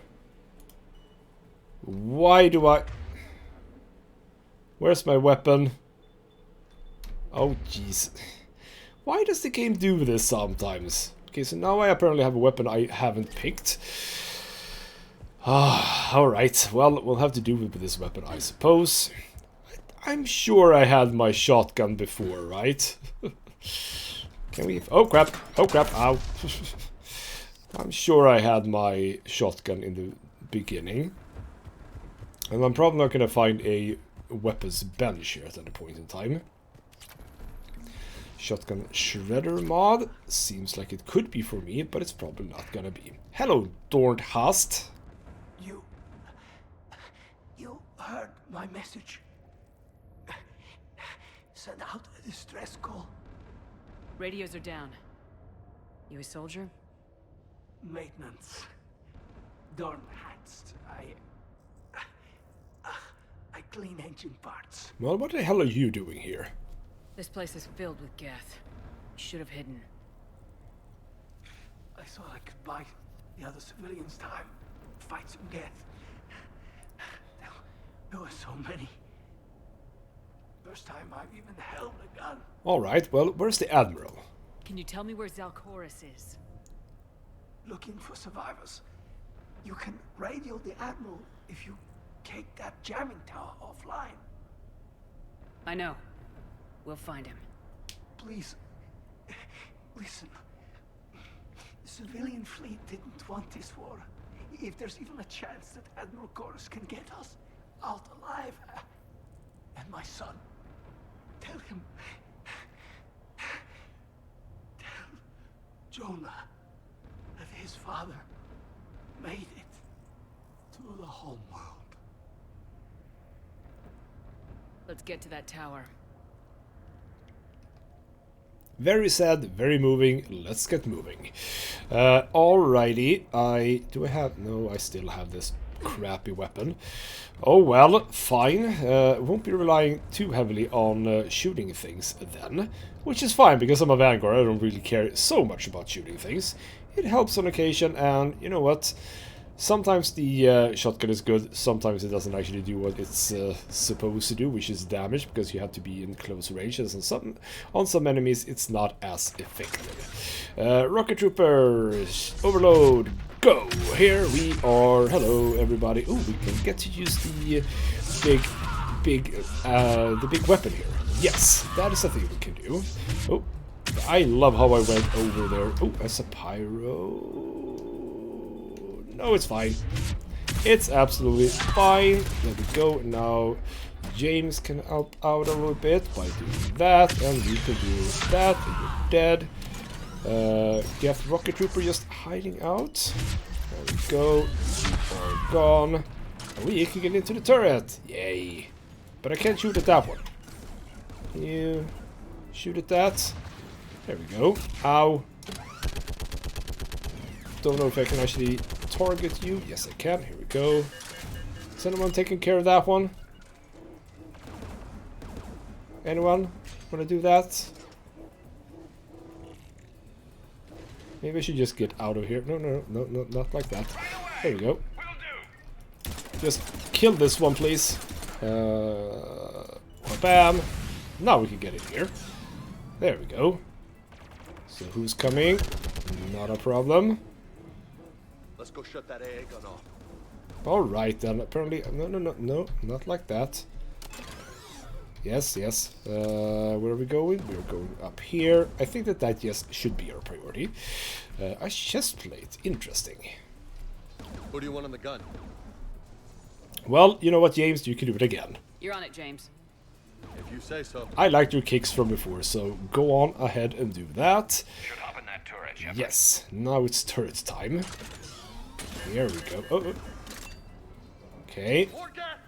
Why do I... Where's my weapon? Oh, jeez. Why does the game do this sometimes? Okay, so now I apparently have a weapon I haven't picked. Alright. Well, we'll have to do with this weapon, I suppose. I'm sure I had my shotgun before, right? Can we... Oh, crap. Oh, crap. Ow. I'm sure I had my shotgun in the beginning. And I'm probably not going to find a weapons bench here at any point in time. Shotgun shredder mod. Seems like it could be for me, but it's probably not going to be. Hello, Dorned Hast. You heard my message. Send out a distress call. Radios are down. You a soldier? Maintenance. Dorn Hast. I clean engine parts. Well, what the hell are you doing here? This place is filled with Geth. You should have hidden. I thought I could buy the other civilians time. Fight some Geth. There were so many. First time I've even held a gun. Alright, well, where's the Admiral? Can you tell me where Zalcorus is? Looking for survivors. You can radio the Admiral if you take that jamming tower offline. I know. We'll find him. Please, listen. The civilian fleet didn't want this war. If there's even a chance that Admiral Chorus can get us out alive, and my son, tell him, tell Jonah that his father made it to the home world. Let's get to that tower. Very sad, very moving. Let's get moving. Alrighty, I still have this crappy weapon. Oh well, fine. Won't be relying too heavily on shooting things then. Which is fine, because I'm a Vanguard, I don't really care so much about shooting things. It helps on occasion, and you know what? Sometimes the shotgun is good, sometimes it doesn't actually do what it's supposed to do, which is damage, because you have to be in close ranges, and on some enemies it's not as effective. Rocket Troopers, overload, go! Here we are, hello everybody. Oh, we can get to use the big weapon here. Yes, that is a thing we can do. Oh, I love how I went over there. Oh, that's a pyro. No, it's fine. It's absolutely fine. There we go. Now, James can help out a little bit by doing that, and you can do that, and you're dead. Geth Rocket Trooper just hiding out. There we go. You are gone. And we can get into the turret. Yay. But I can't shoot at that one. Can you shoot at that? There we go. Ow. Don't know if I can actually target you. Yes, I can. Here we go. Is anyone taking care of that one? Anyone want to do that? Maybe I should just get out of here. No, not like that. There we go. Just kill this one, please. Bam. Now we can get in here. There we go. So who's coming? Not a problem. Let's go shut that AA gun off. Alright then, apparently... No, not like that. Yes. Where are we going? We're going up here. I think that just should be our priority. A chest plate. Interesting. Who do you want on the gun? Well, you know what, James? You can do it again. You're on it, James. If you say so. I liked your kicks from before, so go on ahead and do that. Should hop in that turret, Shepard. Yes, now it's turret time. There we go. Oh. Okay. More Geth!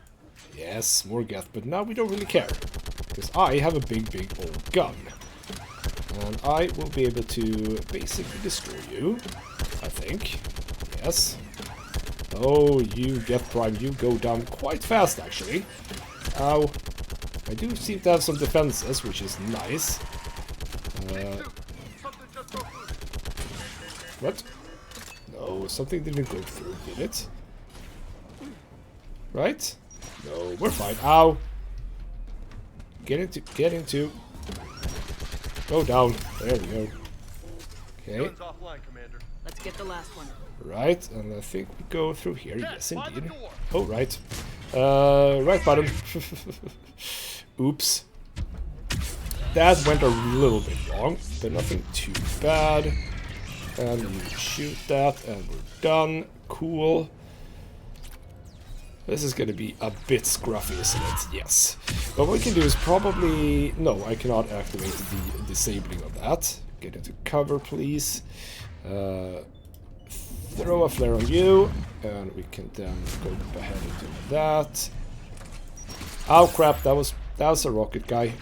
Yes, more Geth, but now we don't really care. Because I have a big old gun. And I will be able to basically destroy you. I think. Yes. Oh, you Geth Prime, you go down quite fast, actually. Ow. I do seem to have some defenses, which is nice. What? No, something didn't go through, did it? Right? No, we're fine. Ow! Get into. Go down. There we go. Okay. Let's get the last one. Right, and I think we go through here. Yes, indeed. Oh, right. Right button. Oops. That went a little bit wrong, but nothing too bad. And you shoot that, and we're done. Cool. This is gonna be a bit scruffy, isn't it? Yes. But what we can do is probably... No, I cannot activate the disabling of that. Get into cover, please. Throw a flare on you, and we can then go ahead and do that. Oh crap, that was a rocket guy.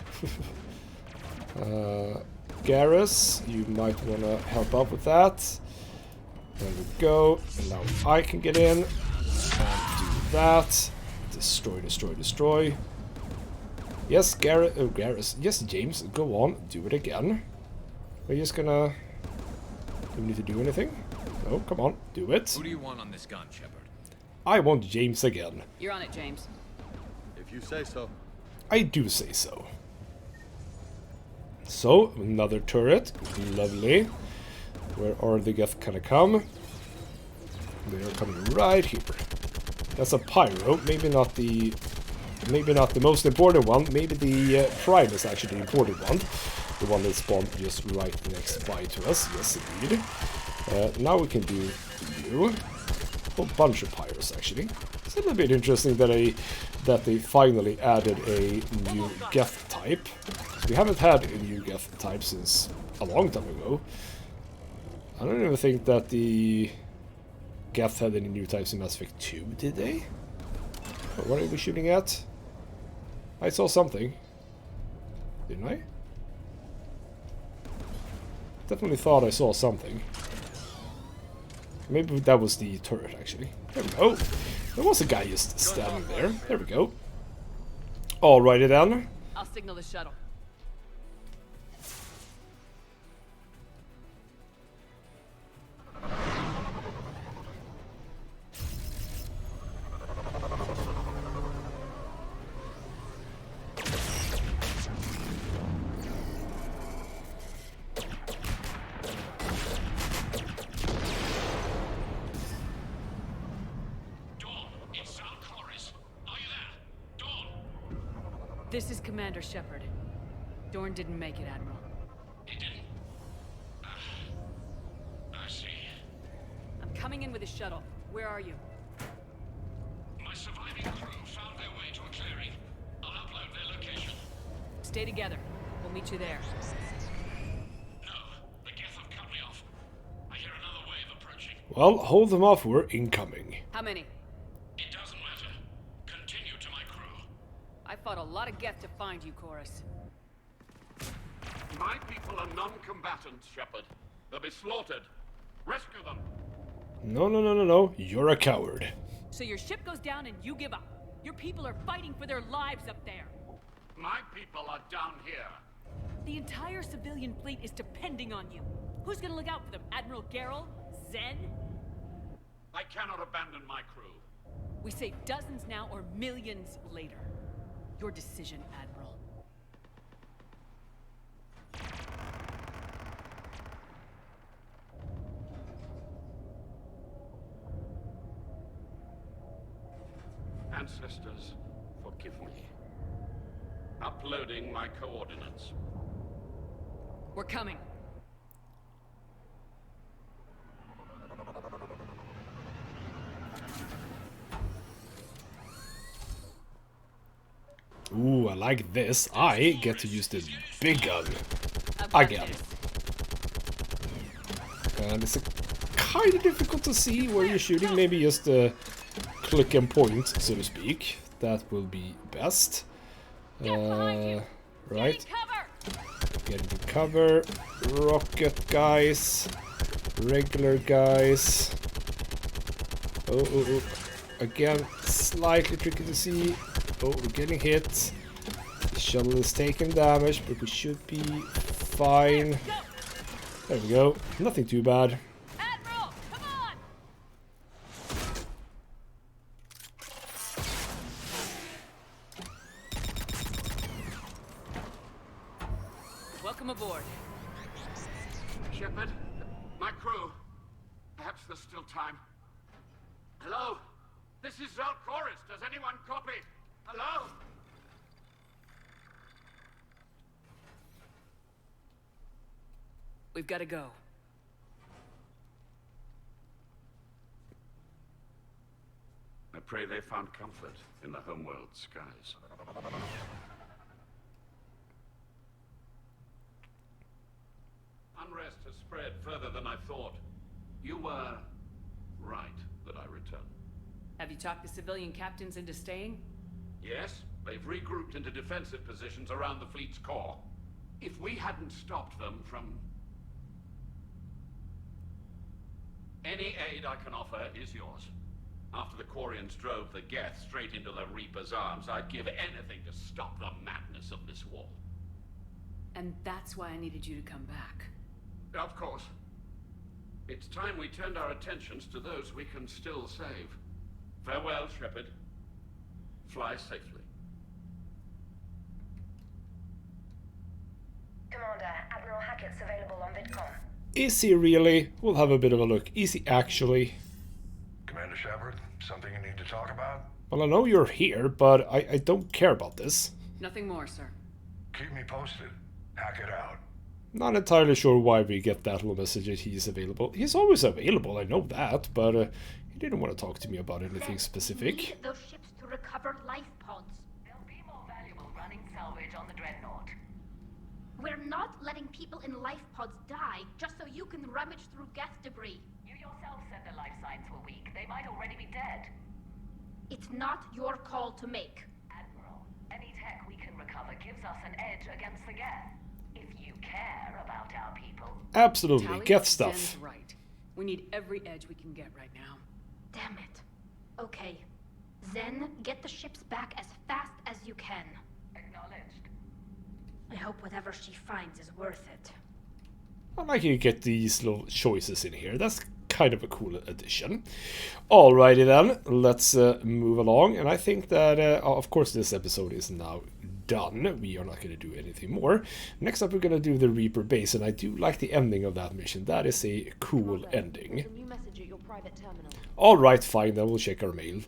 Garrus, you might want to help out with that. There we go. And now I can get in and do that. Destroy. Yes, Garrus. Yes, James, go on, do it again. We're just gonna... Do we need to do anything? No, come on, do it. Who do you want on this gun, Shepard? I want James again. You're on it, James. If you say so. I do say so. So, another turret. Lovely. Where are the Geth gonna come? They are coming right here. That's a pyro. Maybe not the most important one. Maybe the prime is actually the important one. The one that spawned just right next by to us. Yes, indeed. Now we can do you. A whole bunch of pyros, actually. It's a little bit interesting that they finally added a new Geth type. We haven't had a new Geth type since a long time ago. I don't even think that the Geth had any new types in Mass Effect 2, did they? What are we shooting at? I saw something. Didn't I? Definitely thought I saw something. Maybe that was the turret, actually. There we go. There was a guy just standing there. There we go. Alrighty then. I'll signal the shuttle. This is Commander Shepard. Dorn didn't make it, Admiral. He didn't? I see. I'm coming in with a shuttle. Where are you? My surviving crew found their way to a clearing. I'll upload their location. Stay together. We'll meet you there. No, the Geth have cut me off. I hear another wave approaching. Well, hold them off. We're incoming. How many? It doesn't matter. Continue to my crew. I fought a lot of Geth to find you, Chorus. My people are non-combatants, Shepard. They'll be slaughtered. Rescue them. No. You're a coward. So your ship goes down and you give up. Your people are fighting for their lives up there. My people are down here. The entire civilian fleet is depending on you. Who's gonna look out for them? Admiral Gerrel? Zen? I cannot abandon my crew. We save dozens now or millions later. Your decision, Admiral. Ancestors, forgive me. Uploading my coordinates. We're coming. Ooh, I like this. I get to use the big gun. Again. And it's kind of difficult to see where you're shooting. Maybe just click and point, so to speak. That will be best. Right. Get into cover. Rocket guys. Regular guys. Oh. Again, slightly tricky to see. Oh, we're getting hit. The shuttle is taking damage, but we should be fine. There we go. Nothing too bad. Admiral, come on! Welcome aboard. Shepard, my crew. Perhaps there's still time. Hello? This is Chorus. Does anyone copy? Hello? We've got to go. I pray they found comfort in the homeworld skies. Unrest has spread further than I thought. You were right that I returned. Have you talked the civilian captains into staying? Yes, they've regrouped into defensive positions around the fleet's core. If we hadn't stopped them from... Any aid I can offer is yours. After the Quarians drove the Geth straight into the Reaper's arms, I'd give anything to stop the madness of this war. And that's why I needed you to come back. Of course. It's time we turned our attentions to those we can still save. Farewell, Shepard. Fly safely. Commander, Admiral Hackett's available on VidCom. Is he really? We'll have a bit of a look. Is he actually? Commander? Commander Shepard? Something you need to talk about? Well, I know you're here, but I don't care about this. Nothing more, sir. Keep me posted. Hack it out. Not entirely sure why we get that little message that he's available. He's always available, I know that, but he didn't want to talk to me about anything specific. We need those ships to recover life pods. They'll be more valuable running salvage on the Dreadnought. We're not letting people in life pods die just so you can rummage through Geth debris. You yourself said the life signs were weak. They might already be dead. It's not your call to make. Admiral, any tech we can recover gives us an edge against the Geth. If you care about our people. Absolutely, Tali, Geth stuff. Zen's right. We need every edge we can get right now. Damn it. Okay. Zen, get the ships back as fast as you can. Acknowledged. I hope whatever she finds is worth it. I like you get these little choices in here. That's kind of a cool addition. Alrighty then, let's move along. And I think that, of course, this episode is now done. We are not going to do anything more. Next up, we're going to do the Reaper base, and I do like the ending of that mission. That is a cool ending. Alright, fine, then we'll check our mail.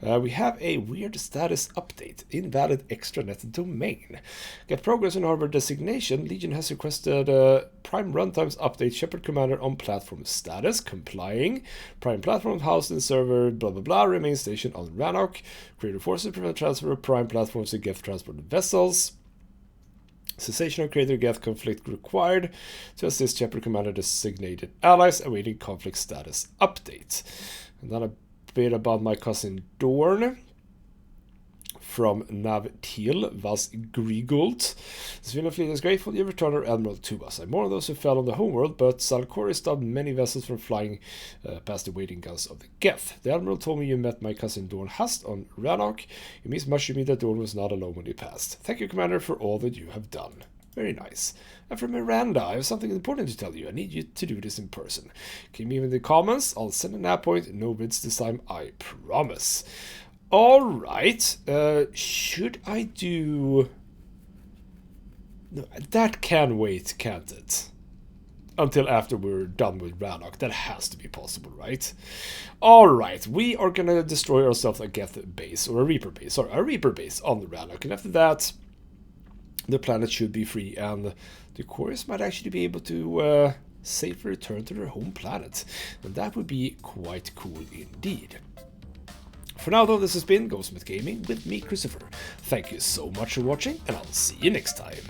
We have a weird status update. Invalid extranet domain. Get progress on hardware designation. Legion has requested Prime Runtimes update. Shepard Commander on platform status. Complying. Prime platform housed in server blah blah blah. Remain stationed on Rannoch. Creator forces prevent transfer of Prime platforms to Geth transported vessels. Cessation of Creator Geth conflict required to assist Shepard Commander designated allies awaiting conflict status update. And then a bit about my cousin Dorn from Nav Teal was Grigult. The civilian fleet is grateful you returned our admiral to us. I'm more of those who fell on the homeworld, but Salcori stopped many vessels from flying past the waiting guns of the Geth. The admiral told me you met my cousin Dorn Hast on Rannoch. It means much to me that Dorn was not alone when he passed. Thank you, Commander, for all that you have done. Very nice. And from Miranda, I have something important to tell you. I need you to do this in person. Keep me in the comments. I'll send an app point. No bids this time, I promise. Alright. Should I do... No, that can wait, can't it? Until after we're done with Rannoch. That has to be possible, right? Alright, we are gonna destroy ourselves a Geth base, or a Reaper base. Sorry, a Reaper base on the Rannoch. And after that, the planet should be free, and the Chorus might actually be able to safely return to their home planet. And that would be quite cool indeed. For now though, this has been Ghostsmith Gaming with me, Christopher. Thank you so much for watching, and I'll see you next time.